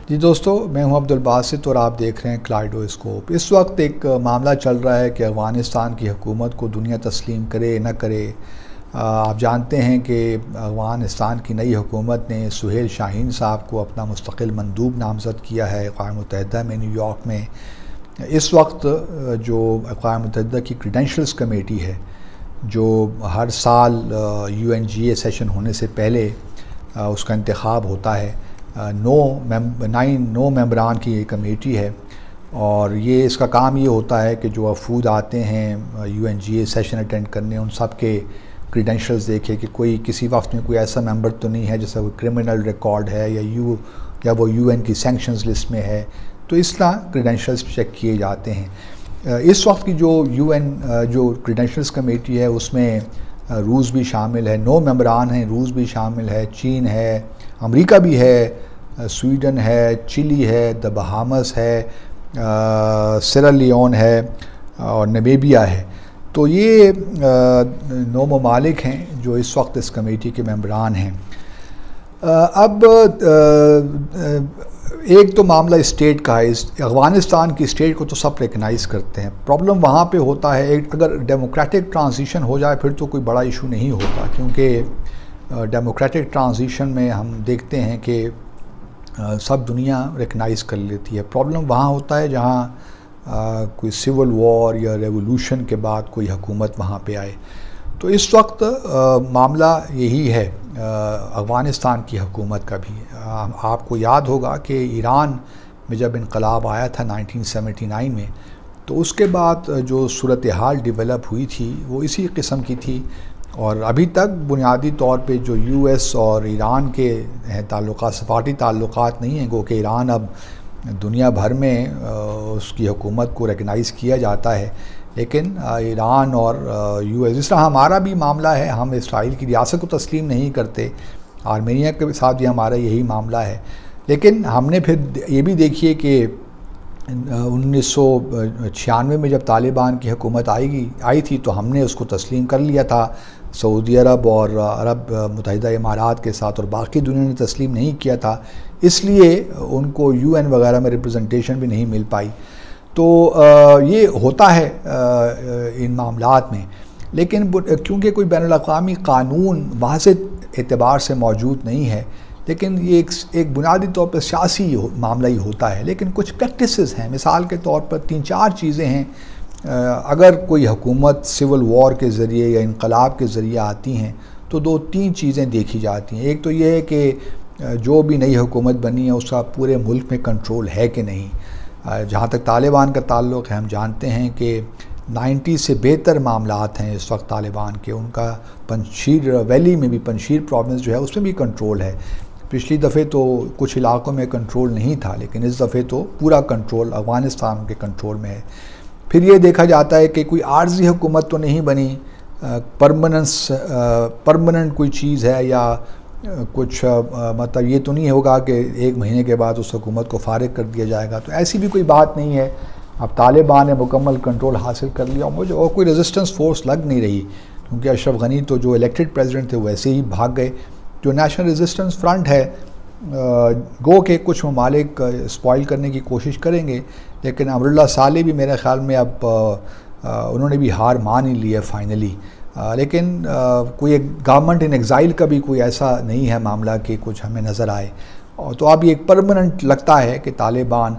जी दोस्तों, मैं हूं अब्दुल बासित और आप देख रहे हैं क्लाइडोस्कोप। इस वक्त एक मामला चल रहा है कि अफ़गानिस्तान की हुकूमत को दुनिया तस्लीम करे न करे। आप जानते हैं कि अफ़गानिस्तान की नई हुकूमत ने सुहेल शाहीन साहब को अपना मुस्तकिल मंदूब नामज़द किया है अक़वाम मुत्तहिदा में, न्यूयॉर्क में। इस वक्त जो अक़वाम मुत्तहिदा की क्रीडेंशियल्स कमेटी है, जो हर साल UNGA सेशन होने से पहले उसका इंतखाब होता है, 9 मेंबरान की ये कमेटी है। और ये इसका काम ये होता है कि जो वफूद आते हैं UNGA सेशन अटेंड करने, उन सब के क्रीडेंशियल्स देखे कि कोई किसी वक्त में कोई ऐसा मेंबर तो नहीं है जैसा कोई क्रिमिनल रिकॉर्ड है या वो UN की सैंक्शंस लिस्ट में है। तो इस तरह क्रीडेंशियल्स चेक किए जाते हैं। इस वक्त की जो UN जो क्रीडेंशियल्स कमेटी है उसमें रूस भी शामिल है, 9 मेंबरान हैं, रूस भी शामिल है, चीन है, अमेरिका भी है, स्वीडन है, चिली है, द बहामस है, सिरा लियोन है और नमीबिया है। तो ये 9 ममालिक हैं जो इस वक्त इस कमेटी के मेंबरान हैं। अब एक तो मामला स्टेट का है। अफ़गानिस्तान की स्टेट को तो सब रिकगनाइज़ करते हैं। प्रॉब्लम वहाँ पे होता है, अगर डेमोक्रेटिक ट्रांजिशन हो जाए फिर तो कोई बड़ा इशू नहीं होता, क्योंकि डेमोक्रेटिक ट्रांजिशन में हम देखते हैं कि सब दुनिया रिकगनाइज़ कर लेती है। प्रॉब्लम वहाँ होता है जहाँ कोई सिविल वॉर या रेवोल्यूशन के बाद कोई हुकूमत वहाँ पे आए। तो इस वक्त मामला यही है अफ़गानिस्तान की हुकूमत का भी। आपको याद होगा कि ईरान में जब इनकलाब आया था 1979 में, तो उसके बाद जो सूरत हाल डेवलप हुई थी वो इसी किस्म की थी। और अभी तक बुनियादी तौर पे जो US और ईरान के हैं ताल्लुकात, सफारती ताल्लुकात नहीं हैं, गो कि ईरान अब दुनिया भर में उसकी हुकूमत को रिकगनाइज़ किया जाता है। लेकिन ईरान और US, जिस तरह हमारा भी मामला है, हम इसराइल की रियासत को तस्लीम नहीं करते, आर्मेनिया के साथ भी हमारा यही मामला है। लेकिन हमने फिर ये भी देखिए कि 1996 में जब तालिबान की हुकूमत आई थी तो हमने उसको तस्लीम कर लिया था सऊदी अरब और अरब मुत्तहिदा इमारात के साथ, और बाकी दुनिया ने तस्लीम नहीं किया था, इसलिए उनको UN वगैरह में रिप्रेजेंटेशन भी नहीं मिल पाई। तो ये होता है इन मामलात में। लेकिन क्योंकि कोई बैनुल-अक़वामी कानून वाज़ेह एतबार से मौजूद नहीं है, लेकिन ये एक बुनियादी तौर पर सियासी मामला ही होता है। लेकिन कुछ प्रैक्टिसेस हैं, मिसाल के तौर पर 3-4 चीज़ें हैं। अगर कोई हुकूमत सिविल वॉर के ज़रिए या इनकलाब के ज़रिए आती हैं तो 2-3 चीज़ें देखी जाती हैं। एक तो ये है कि जो भी नई हुकूमत बनी है उसका पूरे मुल्क में कंट्रोल है कि नहीं। जहाँ तक तालिबान का ताल्लुक़ है, हम जानते हैं कि 90 से बेहतर मामलात हैं इस वक्त तालिबान के। उनका पंजशीर वैली में भी, पंजशीर प्रोविंस जो है उसमें भी कंट्रोल है। पिछली दफ़े तो कुछ इलाक़ों में कंट्रोल नहीं था, लेकिन इस दफ़े तो पूरा कंट्रोल अफ़गानिस्तान के कंट्रोल में है। फिर ये देखा जाता है कि कोई आर्जी हुकूमत तो नहीं बनी, परमानेंट कोई चीज़ है, या कुछ मतलब ये तो नहीं होगा कि 1 महीने के बाद उस हुकूमत को फारिग कर दिया जाएगा। तो ऐसी भी कोई बात नहीं है। अब तालिबान ने मुकम्मल कंट्रोल हासिल कर लिया, मुझे और कोई रेजिस्टेंस फोर्स लग नहीं रही, क्योंकि अशरफ गनी तो जो इलेक्टेड प्रेसिडेंट थे वैसे ही भाग गए। जो नेशनल रेजिस्टेंस फ्रंट है, गो के कुछ ममालिक स्पॉइल करने की कोशिश करेंगे, लेकिन अमरुल्लाह साले भी मेरे ख़्याल में अब उन्होंने भी हार मान ही ली है फाइनली। लेकिन कोई एक गवर्नमेंट इन एग्ज़ाइल का भी कोई ऐसा नहीं है मामला कि कुछ हमें नज़र आए। और तो अब ये एक परमानेंट लगता है कि तालिबान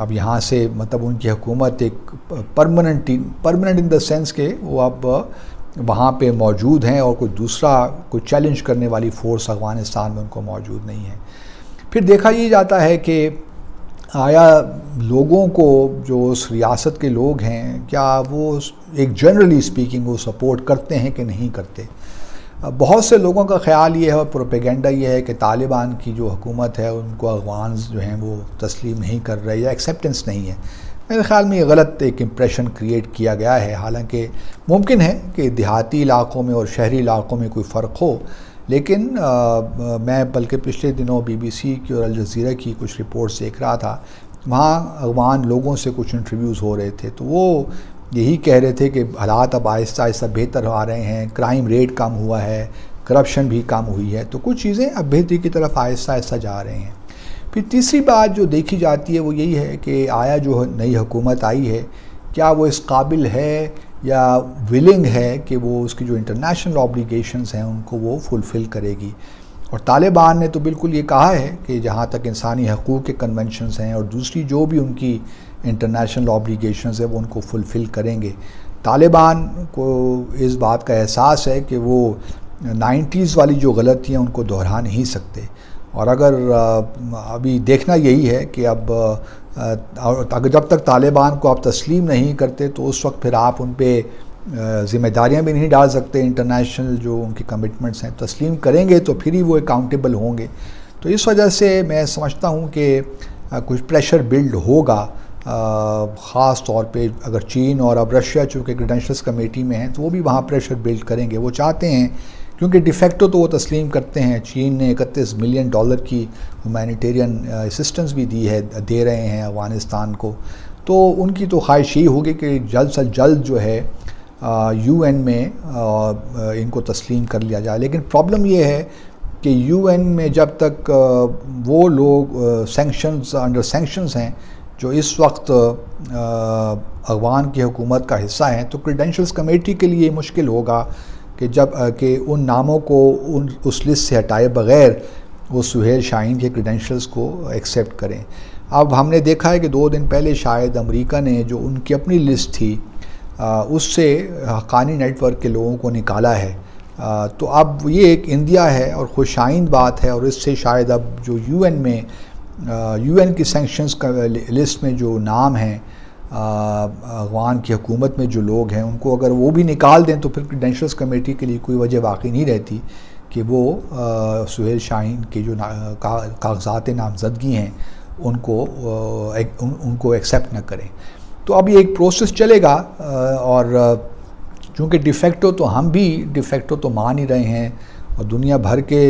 अब यहाँ से, मतलब उनकी हुकूमत एक परमानेंट इन द सेंस के वो अब वहाँ पे मौजूद हैं और कोई दूसरा कोई चैलेंज करने वाली फ़ोर्स अफ़गानिस्तान में उनको मौजूद नहीं है। फिर देखा ये जाता है कि आया लोगों को, जो उस रियासत के लोग हैं, क्या वो एक जनरली स्पीकिंग वो सपोर्ट करते हैं कि नहीं करते। बहुत से लोगों का ख्याल ये है और प्रोपेगेंडा ये है कि तालिबान की जो हुकूमत है उनको अफ़गान जो हैं वो तस्लीम नहीं कर रहे या एक्सेप्टेंस नहीं है। मेरे ख़्याल में ये गलत एक इम्प्रेशन क्रिएट किया गया है। हालांकि मुमकिन है कि देहाती इलाक़ों में और शहरी इलाक़ों में कोई फ़र्क हो, लेकिन मैं बल्कि पिछले दिनों BBC की और अल जज़ीरा की कुछ रिपोर्ट्स देख रहा था। वहाँ अफ़गान लोगों से कुछ इंटरव्यूज़ हो रहे थे, तो वो यही कह रहे थे कि हालात अब आहिस्ता आहिस्ता बेहतर आ रहे हैं, क्राइम रेट कम हुआ है, करप्शन भी कम हुई है, तो कुछ चीज़ें अब बेहतरी की तरफ आहिस्ता आहिस्ता जा रहे हैं। फिर तीसरी बात जो देखी जाती है वो यही है कि आया जो नई हुकूमत आई है क्या वो इस काबिल है या विलिंग है कि वो उसकी जो इंटरनेशनल ऑब्लिगेशंस हैं उनको वो फुलफ़िल करेगी। और तालिबान ने तो बिल्कुल ये कहा है कि जहाँ तक इंसानी हकूक़ के कन्वेंशंस हैं और दूसरी जो भी उनकी इंटरनेशनल ऑब्लिगेशंस है वो उनको फुलफ़िल करेंगे। तालिबान को इस बात का एहसास है कि वो 90s वाली जो गलतियाँ उनको दोहरा नहीं सकते। और अगर अभी देखना यही है कि अब अगर जब तक तालिबान को आप तस्लीम नहीं करते तो उस वक्त फिर आप उन पर ज़िम्मेदारियाँ भी नहीं डाल सकते। इंटरनेशनल जो उनकी कमिटमेंट्स हैं तस्लीम करेंगे तो फिर ही वो अकाउंटेबल होंगे। तो इस वजह से मैं समझता हूँ कि कुछ प्रेशर बिल्ड होगा, ख़ास तौर पे अगर चीन और अब रशिया चूँकि क्रेडेंशियल्स कमेटी में हैं तो वो भी वहाँ प्रेशर बिल्ड करेंगे। वो चाहते हैं क्योंकि डिफेक्टो तो वो तस्लीम करते हैं। चीन ने $31 मिलियन की ह्यूमैनिटेरियन असिस्टेंस भी दे रहे हैं अफ़गानिस्तान को। तो उनकी तो ख्वाहिश यही होगी कि जल्द से जल्द जो है UN में इनको तस्लीम कर लिया जाए। लेकिन प्रॉब्लम ये है कि UN में जब तक वो लोग अंडर सेंक्शंस हैं जो इस वक्त अफ़गान की हुकूमत का हिस्सा हैं, तो क्रेडेंशियल्स कमेटी के लिए मुश्किल होगा कि उन नामों को उस लिस्ट से हटाए बग़ैर वो सुहेल शाहीन के क्रेडेंशियल्स को एक्सेप्ट करें। अब हमने देखा है कि 2 दिन पहले शायद अमेरिका ने जो उनकी अपनी लिस्ट थी उससे हक्कानी नेटवर्क के लोगों को निकाला है। तो अब ये एक इंदिया है और खुशाइंद बात है। और इससे शायद अब जो UN की सैंक्शंस का लिस्ट में जो नाम हैं अफ़गान की हुकूमत में जो लोग हैं उनको अगर वो भी निकाल दें तो फिर क्रेडेंशियल्स कमेटी के लिए कोई वजह बाकी नहीं रहती कि वो सुहेल शाहीन के जो कागज़ात नामज़दगी हैं उनको एक्सेप्ट न करें। तो अब ये एक प्रोसेस चलेगा और चूँकि डिफेक्टो तो हम भी डिफेक्टो तो मान ही रहे हैं और दुनिया भर के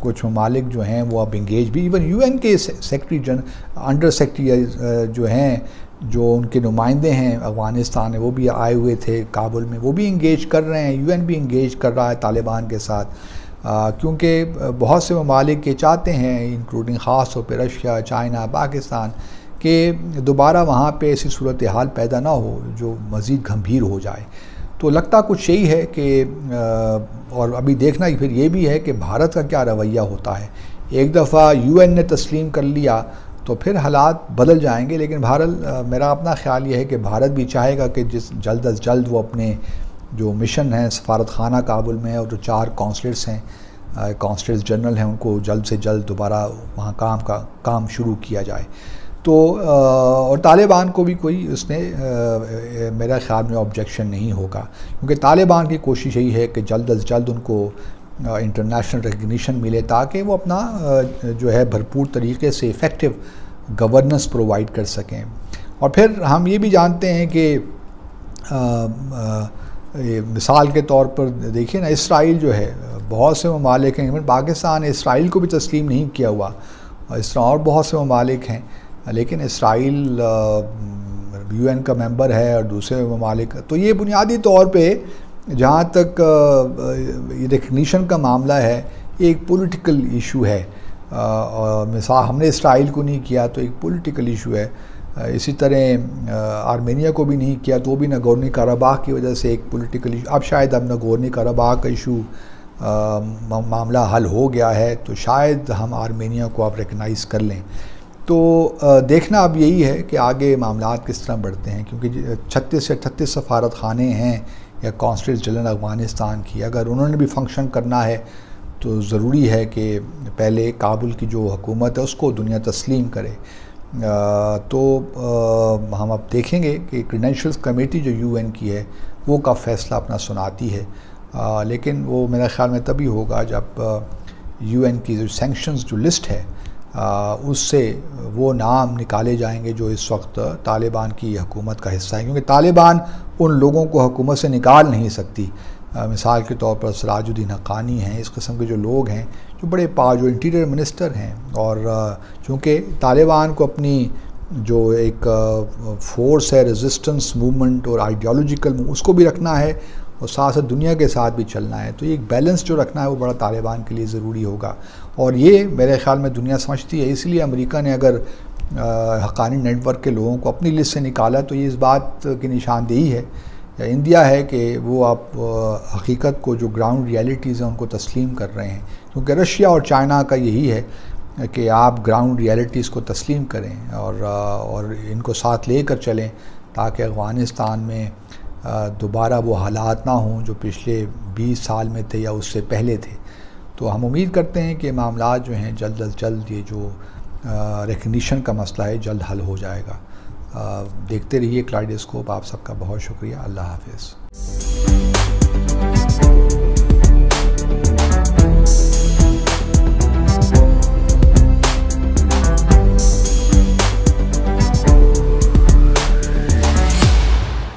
कुछ ममालिक जो हैं वो अब इंगेज भी, इवन UN के सेक्रेटरी अंडर सेक्रेटरी जो हैं जो उनके नुमाइंदे हैं अफ़गानिस्तान में वो भी आए हुए थे काबुल में, वो भी इंगेज कर रहे हैं। UN भी इंगेज कर रहा है तालिबान के साथ क्योंकि बहुत से ममालिक ये चाहते हैं इंक्लूडिंग ख़ास तौर पर रशिया, चाइना, पाकिस्तान कि दोबारा वहाँ पे ऐसी सूरत हाल पैदा ना हो जो मज़ीद गंभीर हो जाए। तो लगता कुछ यही है कि और अभी देखना ही फिर ये भी है कि भारत का क्या रवैया होता है। एक दफ़ा UN ने तस्लीम कर लिया तो फिर हालात बदल जाएंगे। लेकिन मेरा अपना ख्याल ये है कि भारत भी चाहेगा कि जल्द अज जल्द वो अपने जो मिशन है सफारत खाना काबुल में और जो 4 कौंसलेट्स हैं, कौंसलेट्स जनरल हैं, उनको जल्द से जल्द दोबारा वहाँ काम शुरू किया जाए। तो और तालिबान को भी कोई उसमें मेरा ख्याल में ऑब्जेक्शन नहीं होगा क्योंकि तालिबान की कोशिश यही है कि जल्द अज जल्द उनको इंटरनेशनल रिकग्निशन मिले ताकि वो अपना जो है भरपूर तरीके से इफ़ेक्टिव गवर्नेंस प्रोवाइड कर सकें। और फिर हम ये भी जानते हैं कि मिसाल के तौर पर देखिए ना, इसराइल जो है बहुत से ममालिक हैं, इवन पाकिस्तान इसराइल को भी तस्लीम नहीं किया हुआ, इस तरह और बहुत से ममालिक हैं, लेकिन इसराइल UN का मेंबर है और दूसरे ममालिक। तो ये बुनियादी तौर पे जहाँ तक रिकग्निशन का मामला है ये एक पॉलिटिकल इशू है। मिसाल हमने इसराइल को नहीं किया तो एक पॉलिटिकल इशू है। इसी तरह आर्मेनिया को भी नहीं किया तो वो भी नगोर्नो कराबाख की वजह से एक पॉलिटिकल इशू। अब शायद अब नगोर्नो कराबाख का इशू मामला हल हो गया है तो शायद हम आर्मेनिया को अब रिकग्नाइज़ कर लें। तो देखना अब यही है कि आगे मामलात किस तरह बढ़ते हैं क्योंकि 36 से 38 सफारत खाने हैं या कौंसलेट्स जनरल अफ़गानिस्तान की, अगर उन्होंने भी फंक्शन करना है तो ज़रूरी है कि पहले काबुल की जो हुकूमत है उसको दुनिया तस्लीम करे। तो हम अब देखेंगे कि क्रेडेंशियल्स कमेटी जो UN की है वो का फ़ैसला अपना सुनाती है। लेकिन वो मेरा ख्याल में तभी होगा जब UN की जो सैंक्शंस जो लिस्ट है उससे वो नाम निकाले जाएंगे जो इस वक्त तालिबान की हुकूमत का हिस्सा है क्योंकि तालिबान उन लोगों को हुकूमत से निकाल नहीं सकती। मिसाल के तौर पर सिराजुद्दीन हक्कानी हैं, इस किस्म के जो लोग हैं जो बड़े जो इंटीरियर मिनिस्टर हैं, और चूँकि तालिबान को अपनी जो एक फोर्स है रेजिस्टेंस मूवमेंट और आइडियोलॉजिकल उसको भी रखना है और साथ साथ दुनिया के साथ भी चलना है। तो एक बैलेंस जो रखना है वो बड़ा तालिबान के लिए ज़रूरी होगा, और ये मेरे ख़्याल में दुनिया समझती है। इसलिए अमेरिका ने अगर हक्कानी नेटवर्क के लोगों को अपनी लिस्ट से निकाला तो ये इस बात की निशानदेही है या इंडिया है कि वो आप हकीकत को, जो ग्राउंड रियलिटीज़ हैं, उनको तस्लीम कर रहे हैं। क्योंकि रशिया और चाइना का यही है कि आप ग्राउंड रियलिटीज़ को तस्लीम करें और इनको साथ लेकर चलें, ताकि अफ़गानिस्तान में दोबारा वो हालात ना हों जो पिछले 20 साल में थे या उससे पहले थे। तो हम उम्मीद करते हैं कि मामला जो हैं जल्द अज जल्द, ये जो रिकग्निशन का मसला है, जल्द हल हो जाएगा। देखते रहिए कलाइडोस्कोप। आप सबका बहुत शुक्रिया। अल्लाह हाफ़िज़।